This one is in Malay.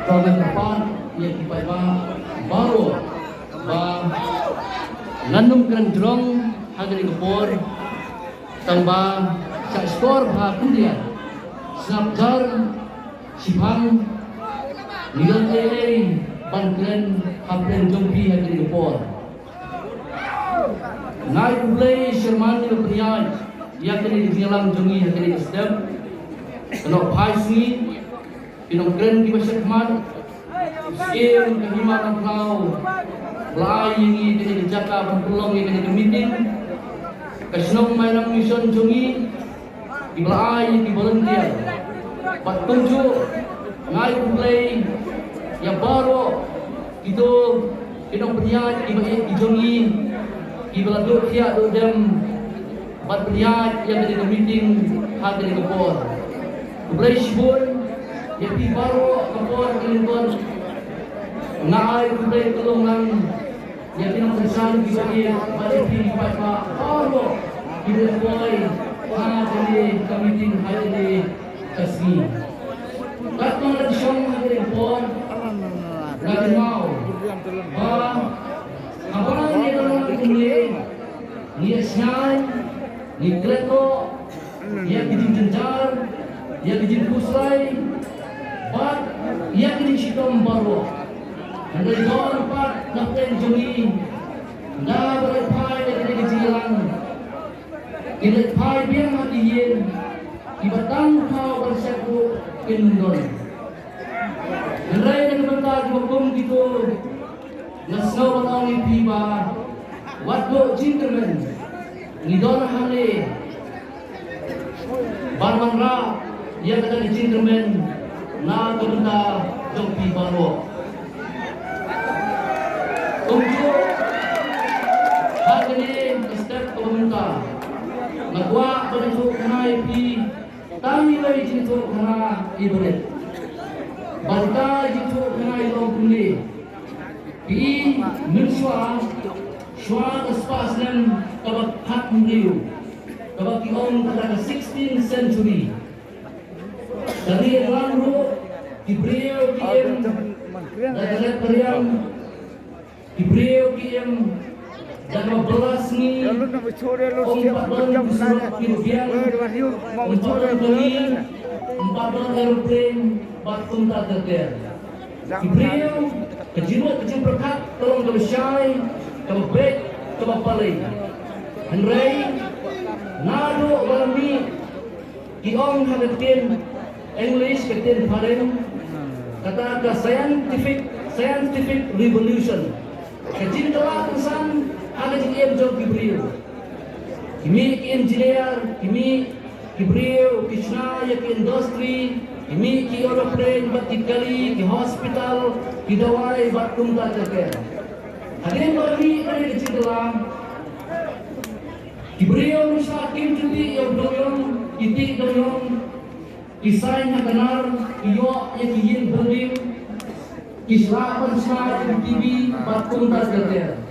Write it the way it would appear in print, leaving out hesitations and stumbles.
program depan yang kita baru ngandung kerendrong hagari kepor tambah sak skor kemudian snapjar sipang nilang bangkren kapten jompi hagari kepor naik play Sherman yang priat yang kini dihilang jongi hagari step kenok paisi pinong kren di masyarakat Iam kehimanan kau Lai yang kini dijaka Pemperlong yang kini meeting Kesenong mainan mission jongi Di belai di volunteer Bat tunjuk Ngai play Yang baru Itu Kinong penyiat di jongi Di beladuk tiap dudem Bat penyiat yang kini meeting Hak kini kepor Play pun Yang baru kepor kini Ngai play tolong lang yang tinang tersan dibagi balik di Pak Baru kita boy hari kamiting hari kasih katong lagi syong hari pon lagi mau apa ni kalau ini ni asal ni kleto yang dijin jenjar yang dijin kusai bat yang dijin sitom baru Andai don pat kapten jongi na berpai dari kejilang kita pai biang hati yen ibatang kau berseku kendon andai dengan bentar hukum gitu nasau batang piba waktu Jingkren ni don hale barman ra yang kata di Jingkren na bentar jompi baru untuk hari ini step pemerintah nagwa penentu kanai pi tami lagi jintu kana ibarat banta jintu kana ilong kundi pi minswa shwa espas dan kabak hak mundiu kabak kiong pada 16th century dari langru Ibreo kiem dari periam Ibreo kiem dan 12 ni empat bulan surat Kirbian untuk membeli 4 aeroplane batung tak terder Ibreo kejinut kejin berkat tolong ke Syai ke Bek ke Bapalai Henry nado walami kiong hagatin English katin paren kata ke scientific revolution kecil telah kesan ada jikian job Ibreo kimi ki engineer kimi Ibreo kisna ya ki industri kimi ki aeroplane batikali ki hospital ki dawai batum ta terker hadin bagi dari kecil telah Ibreo misal kim judi yang doyong itik doyong isain na kanar iyo ya ki yin building Islam Islam TV batung tak terker